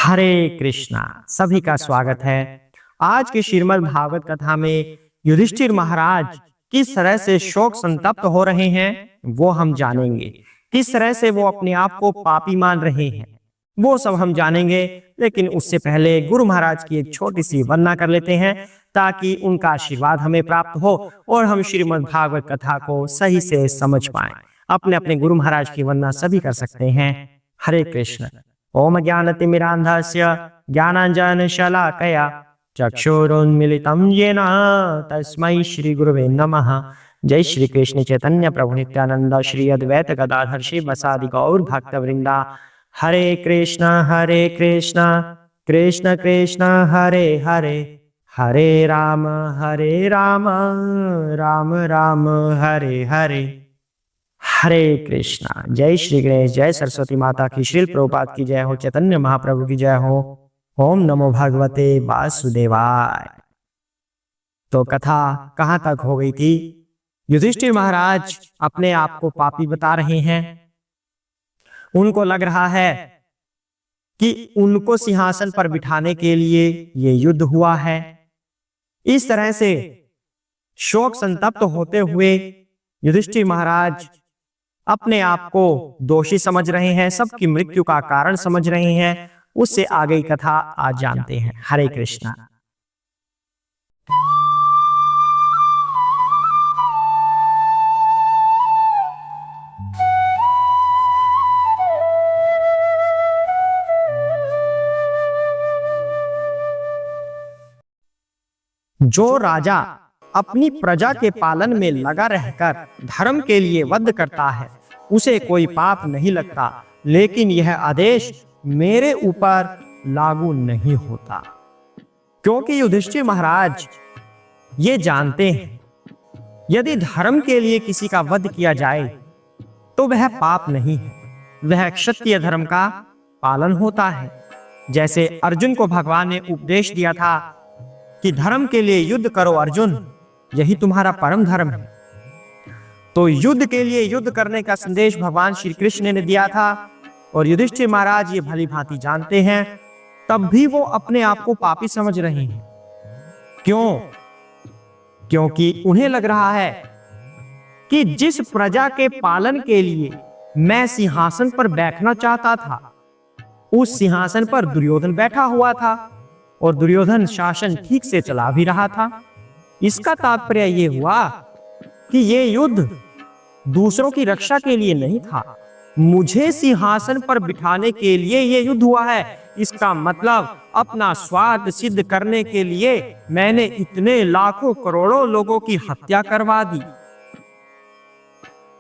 हरे कृष्णा। सभी का स्वागत है। आज के श्रीमद् भागवत कथा में युधिष्ठिर महाराज किस तरह से शोक संतप्त हो रहे हैं वो हम जानेंगे। किस तरह से वो अपने आप को पापी मान रहे हैं वो सब हम जानेंगे। लेकिन उससे पहले गुरु महाराज की एक छोटी सी वंदना कर लेते हैं ताकि उनका आशीर्वाद हमें प्राप्त हो और हम श्रीमद् भागवत कथा को सही से समझ पाएं। अपने अपने गुरु महाराज की वंदना सभी कर सकते हैं। हरे कृष्ण। ओम ज्ञानतिमिरान्धस्य ज्ञानाञ्जनशलाकया चक्षुरुन्मीलितं येन तस्मै श्री गुरुवे नमः। जय श्री कृष्ण चैतन्य प्रभु नित्यानंद श्री अद्वैत गदाधर श्रीवासादि गौर भक्तवृंदा। हरे कृष्ण कृष्ण कृष्ण हरे हरे, हरे राम राम राम हरे हरे। हरे कृष्णा। जय श्री गणेश, जय सरस्वती माता की, श्रील प्रभुपाद की जय हो, चैतन्य महाप्रभु की जय हो। ओम नमो भगवते वासुदेवाय। तो कथा कहां तक हो गई थी? युधिष्ठिर महाराज अपने आप को पापी बता रहे हैं। उनको लग रहा है कि उनको सिंहासन पर बिठाने के लिए ये युद्ध हुआ है। इस तरह से शोक संतप्त होते हुए युधिष्ठिर महाराज अपने आप को दोषी समझ रहे हैं, सबकी मृत्यु का कारण समझ रहे हैं। उससे आगे की कथा आज जानते हैं। हरे कृष्णा। जो राजा अपनी प्रजा के पालन में लगा रहकर धर्म के लिए वध करता है उसे कोई पाप नहीं लगता, लेकिन यह आदेश मेरे ऊपर लागू नहीं होता। क्योंकि युधिष्ठिर महाराज ये जानते हैं यदि धर्म के लिए किसी का वध किया जाए तो वह पाप नहीं है, वह क्षत्रिय धर्म का पालन होता है। जैसे अर्जुन को भगवान ने उपदेश दिया था कि धर्म के लिए युद्ध करो अर्जुन, यही तुम्हारा परम धर्म है। तो युद्ध के लिए युद्ध करने का संदेश भगवान श्री कृष्ण ने दिया था और युधिष्ठिर महाराज ये भली भांति जानते हैं, तब भी वो अपने आप को पापी समझ रहे हैं। क्यों? क्योंकि उन्हें लग रहा है कि जिस प्रजा के पालन के लिए मैं सिंहासन पर बैठना चाहता था उस सिंहासन पर दुर्योधन बैठा हुआ था और दुर्योधन शासन ठीक से चला भी रहा था। इसका तात्पर्य यह हुआ कि यह युद्ध दूसरों की रक्षा के लिए नहीं था, मुझे सिंहासन पर बिठाने के लिए यह युद्ध हुआ है। इसका मतलब अपना स्वार्थ सिद्ध करने के लिए मैंने इतने लाखों करोड़ों लोगों की हत्या करवा दी।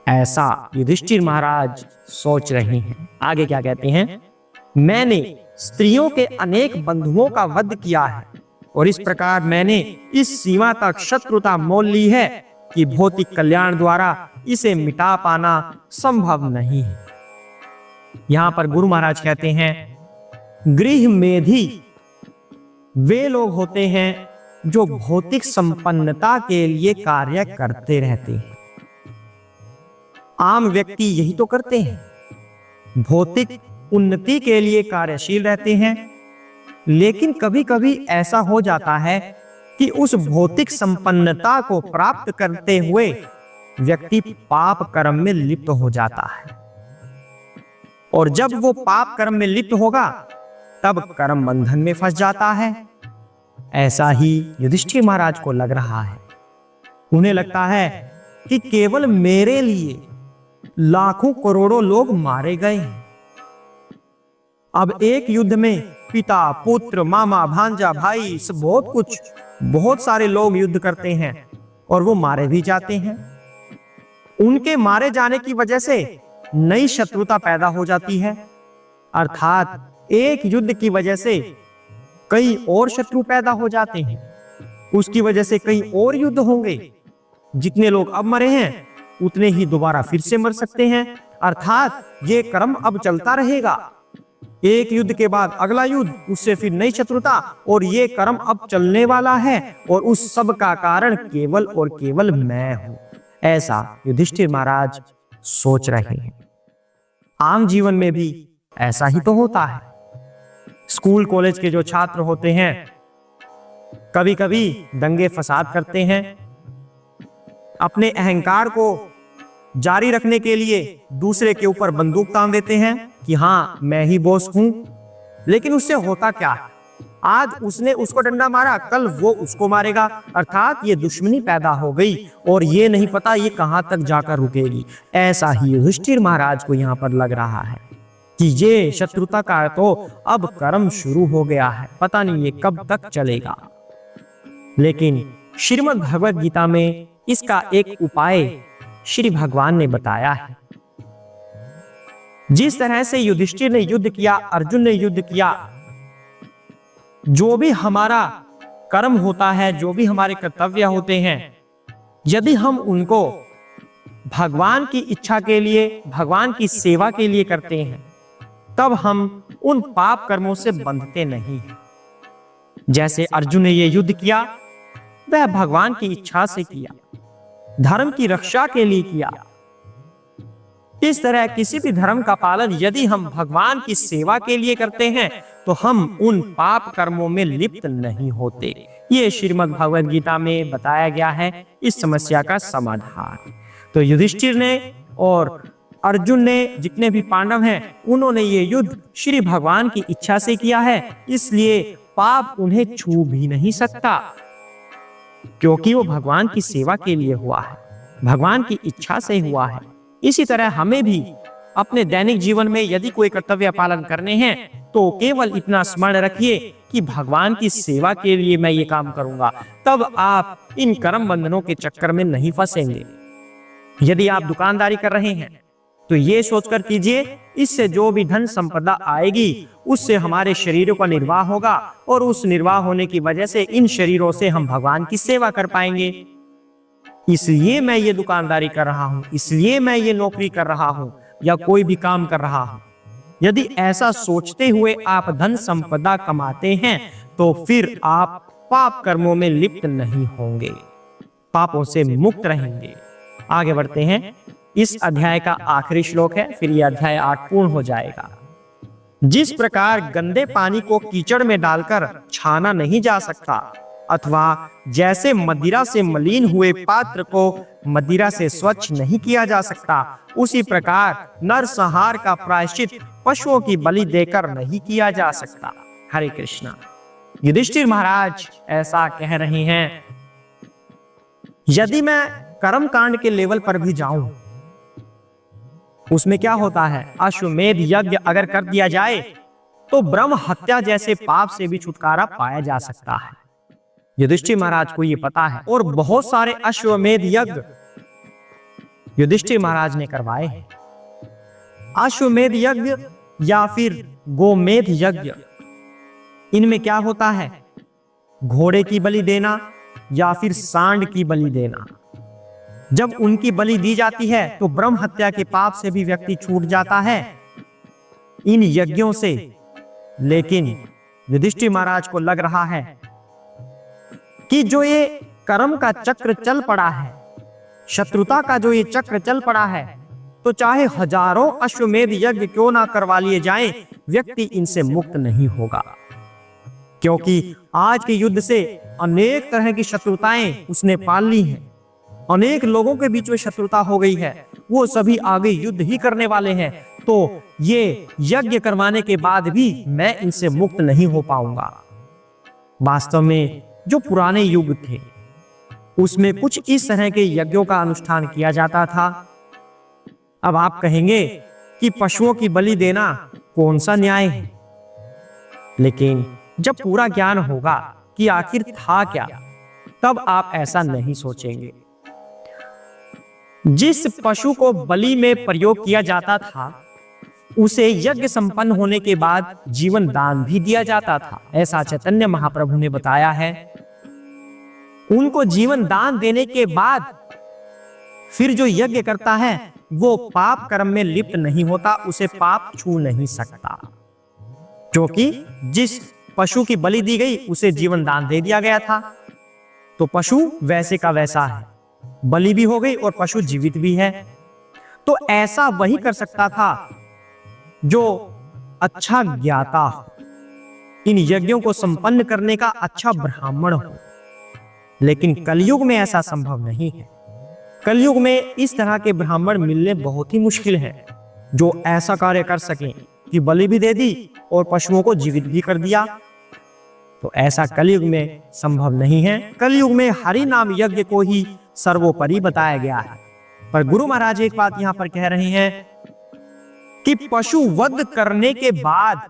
ऐसा युधिष्ठिर महाराज सोच रहे हैं। आगे क्या कहते हैं? मैंने स्त्रियों के अनेक बंधुओं का वध किया है और इस प्रकार मैंने इस सीमा तक शत्रुता मोल ली है कि भौतिक कल्याण द्वारा इसे मिटा पाना संभव नहीं है। यहां पर गुरु महाराज कहते हैं गृह मेधी वे लोग होते हैं जो भौतिक संपन्नता के लिए कार्य करते रहते हैं। आम व्यक्ति यही तो करते हैं, भौतिक उन्नति के लिए कार्यशील रहते हैं। लेकिन कभी कभी ऐसा हो जाता है कि उस भौतिक संपन्नता को प्राप्त करते हुए व्यक्ति पाप कर्म में लिप्त हो जाता है और जब वो पाप कर्म में लिप्त होगा तब कर्म बंधन में फंस जाता है। ऐसा ही युधिष्ठिर महाराज को लग रहा है। उन्हें लगता है कि केवल मेरे लिए लाखों करोड़ों लोग मारे गए हैं। अब एक युद्ध में पिता, पुत्र, मामा, भांजा, भाई, सब बहुत सारे लोग युद्ध करते हैं और वो मारे भी जाते हैं। उनके मारे जाने की वजह से नई शत्रुता पैदा हो जाती है, अर्थात एक युद्ध की वजह से कई और शत्रु पैदा हो जाते हैं। उसकी वजह से कई और युद्ध होंगे। जितने लोग अब मरे हैं उतने ही दोबारा फिर से मर सकते हैं, अर्थात ये क्रम अब चलता रहेगा। एक युद्ध के बाद अगला युद्ध, उससे फिर नई शत्रुता, और ये क्रम अब चलने वाला है और उस सब का कारण केवल और केवल मैं हूं। ऐसा युधिष्ठिर महाराज सोच रहे हैं। आम जीवन में भी ऐसा ही तो होता है। स्कूल कॉलेज के जो छात्र होते हैं कभी कभी दंगे फसाद करते हैं, अपने अहंकार को जारी रखने के लिए दूसरे के ऊपर बंदूक तान देते हैं कि हाँ मैं ही बॉस हूं। लेकिन उससे होता क्या है, आज उसने उसको डंडा मारा, कल वो उसको मारेगा, अर्थात ये दुश्मनी पैदा हो गई और ये नहीं पता ये कहां तक जाकर रुकेगी। ऐसा ही युधिष्ठिर महाराज को यहाँ पर लग रहा है कि ये शत्रुता का तो अब कर्म शुरू हो गया है, पता नहीं ये कब तक चलेगा। लेकिन श्रीमद् भगवद गीता में इसका एक उपाय श्री भगवान ने बताया है। जिस तरह से युधिष्ठिर ने युद्ध किया, अर्जुन ने युद्ध किया, जो भी हमारा कर्म होता है, जो भी हमारे कर्तव्य होते हैं, यदि हम उनको भगवान की इच्छा के लिए, भगवान की सेवा के लिए करते हैं, तब हम उन पाप कर्मों से बंधते नहीं हैं। जैसे अर्जुन ने यह युद्ध किया, वह भगवान की इच्छा से किया, धर्म की रक्षा के लिए किया। इस तरह किसी भी धर्म का पालन यदि हम भगवान की सेवा के लिए करते हैं तो हम उन पाप कर्मों में लिप्त नहीं होते। ये श्रीमद् भगवद गीता में बताया गया है इस समस्या का समाधान। तो युधिष्ठिर ने और अर्जुन ने, जितने भी पांडव हैं, उन्होंने ये युद्ध श्री भगवान की इच्छा से किया है, इसलिए पाप उन्हें छू भी नहीं सकता, क्योंकि वो भगवान की सेवा के लिए हुआ है, भगवान की इच्छा से हुआ है। इसी तरह हमें भी अपने दैनिक जीवन में यदि कोई कर्तव्य पालन करने हैं तो केवल इतना स्मरण रखिए कि भगवान की सेवा के लिए मैं ये काम करूंगा, तब आप इन कर्म बंधनों के चक्कर में नहीं फंसेंगे। यदि आप दुकानदारी कर रहे हैं तो ये सोचकर कीजिए इससे जो भी धन संपदा आएगी उससे हमारे शरीरों का निर्वाह होगा और उस निर्वाह होने की वजह से इन शरीरों से हम भगवान की सेवा कर पाएंगे। इसलिए मैं ये दुकानदारी कर रहा हूं, इसलिए मैं ये नौकरी कर रहा हूं या कोई भी काम कर रहा हूं। यदि ऐसा सोचते हुए आप धन संपदा कमाते हैं तो फिर आप पाप कर्मों में लिप्त नहीं होंगे, पापों से मुक्त रहेंगे। आगे बढ़ते हैं। इस अध्याय का आखिरी श्लोक है, फिर यह अध्याय 8 पूर्ण हो जाएगा। जिस प्रकार गंदे पानी को कीचड़ में डालकर छाना नहीं जा सकता, अथवा जैसे मदिरा से मलिन हुए पात्र को मदिरा से स्वच्छ नहीं किया जा सकता, उसी प्रकार नरसंहार का प्रायश्चित पशुओं की बलि देकर नहीं किया जा सकता। हरे कृष्णा। युधिष्ठिर महाराज ऐसा कह रहे हैं, यदि मैं कर्म कांड के लेवल पर भी जाऊं, उसमें क्या होता है, अश्वमेध यज्ञ अगर कर दिया जाए तो ब्रह्म हत्या जैसे पाप से भी छुटकारा पाया जा सकता है। युधिष्ठिर महाराज को यह पता है और बहुत सारे अश्वमेध यज्ञ युधिष्ठिर महाराज ने करवाए हैं। अश्वमेध यज्ञ या फिर गोमेध यज्ञ, इनमें क्या होता है, घोड़े की बलि देना या फिर सांड की बलि देना। जब उनकी बलि दी जाती है तो ब्रह्म हत्या के पाप से भी व्यक्ति छूट जाता है इन यज्ञों से। लेकिन युधिष्ठिर महाराज को लग रहा है कि जो ये कर्म का चक्र चल पड़ा है, शत्रुता का जो ये चक्र चल पड़ा है, तो चाहे हजारों अश्वमेध यज्ञ क्यों ना करवा लिए जाएं, व्यक्ति इनसे मुक्त नहीं होगा। क्योंकि आज के युद्ध से अनेक तरह की शत्रुताएं उसने पाल ली हैं, अनेक लोगों के बीच में शत्रुता हो गई है, वो सभी आगे युद्ध ही करने वाले हैं। तो ये यज्ञ करवाने के बाद भी मैं इनसे मुक्त नहीं हो पाऊंगा। वास्तव में जो पुराने युग थे उसमें कुछ इस तरह के यज्ञों का अनुष्ठान किया जाता था। अब आप कहेंगे कि पशुओं की बलि देना कौन सा न्याय है, लेकिन जब पूरा ज्ञान होगा कि आखिर था क्या, तब आप ऐसा नहीं सोचेंगे। जिस पशु को बलि में प्रयोग किया जाता था उसे यज्ञ संपन्न होने के बाद जीवन दान भी दिया जाता था, ऐसा चैतन्य महाप्रभु ने बताया है। उनको जीवन दान देने के बाद फिर जो यज्ञ करता है वो पाप कर्म में लिप्त नहीं होता, उसे पाप छू नहीं सकता, क्योंकि जिस पशु की बलि दी गई उसे जीवन दान दे दिया गया था। तो पशु वैसे का वैसा है, बलि भी हो गई और पशु जीवित भी है। तो ऐसा वही कर सकता था जो अच्छा ज्ञाता हो, इन यज्ञों को संपन्न करने का अच्छा ब्राह्मण हो। लेकिन कलयुग में ऐसा संभव नहीं है। कलयुग में इस तरह के ब्राह्मण मिलने बहुत ही मुश्किल है जो ऐसा कार्य कर सकें कि बलि भी दे दी और पशुओं को जीवित भी कर दिया। तो ऐसा कलयुग में संभव नहीं है। कलयुग में हरि नाम यज्ञ को ही सर्वोपरि बताया गया है। पर गुरु महाराज एक बात यहां पर कह रहे हैं कि पशु वध करने के बाद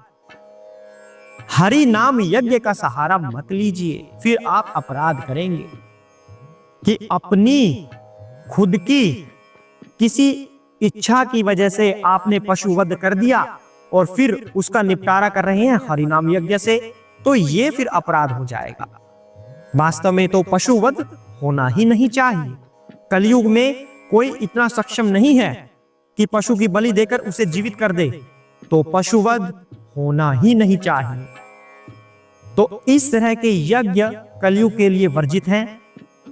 हरि नाम यज्ञ का सहारा मत लीजिए, फिर आप अपराध करेंगे कि अपनी खुद की किसी इच्छा की वजह से आपने पशु वध कर दिया और फिर उसका निपटारा कर रहे हैं हरि नाम यज्ञ से, तो ये फिर अपराध हो जाएगा। वास्तव में तो पशु वध होना ही नहीं चाहिए। कलयुग में कोई इतना सक्षम नहीं है कि पशु की बलि देकर उसे जीवित कर दे, तो पशु वध होना ही नहीं चाहिए। तो इस तरह के यज्ञ कलयुग के लिए वर्जित हैं।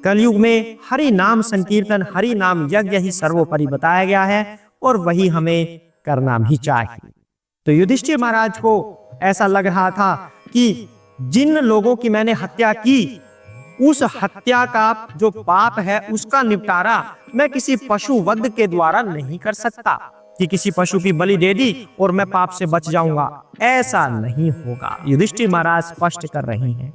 कलयुग में हरि नाम संकीर्तन, हरि नाम यज्ञ ही सर्वोपरि बताया गया है और वही हमें करना भी चाहिए। तो युधिष्ठिर महाराज को ऐसा लग रहा था कि जिन लोगों की मैंने हत्या की, उस हत्या का जो पाप है उसका निपटारा मैं किसी पशु वध के द्वारा नहीं कर सकता कि किसी पशु की बलि दे दी और मैं पाप से बच जाऊंगा। ऐसा नहीं होगा, युधिष्ठिर महाराज स्पष्ट कर रहे हैं।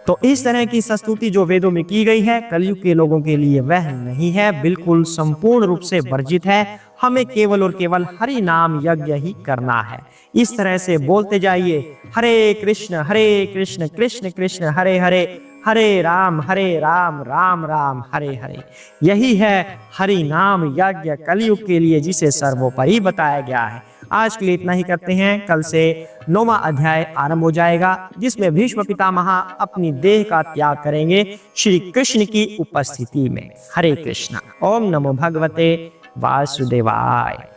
तो इस तरह की स्तुति जो वेदों में की गई है कलयुग के लोगों के लिए वह नहीं है, बिल्कुल संपूर्ण रूप से वर्जित है। हमें केवल और केवल हरि नाम यज्ञ ही करना है। इस तरह से बोलते जाइए, हरे कृष्ण कृष्ण कृष्ण हरे हरे, हरे राम राम राम हरे हरे। यही है हरि नाम यज्ञ कलयुग के लिए जिसे सर्वोपरि बताया गया है। आज के लिए इतना ही करते हैं। कल से 9वां अध्याय आरंभ हो जाएगा जिसमें भीष्म पितामह अपनी देह का त्याग करेंगे श्री कृष्ण की उपस्थिति में। हरे कृष्णा। ओम नमो भगवते वासुदेवाय।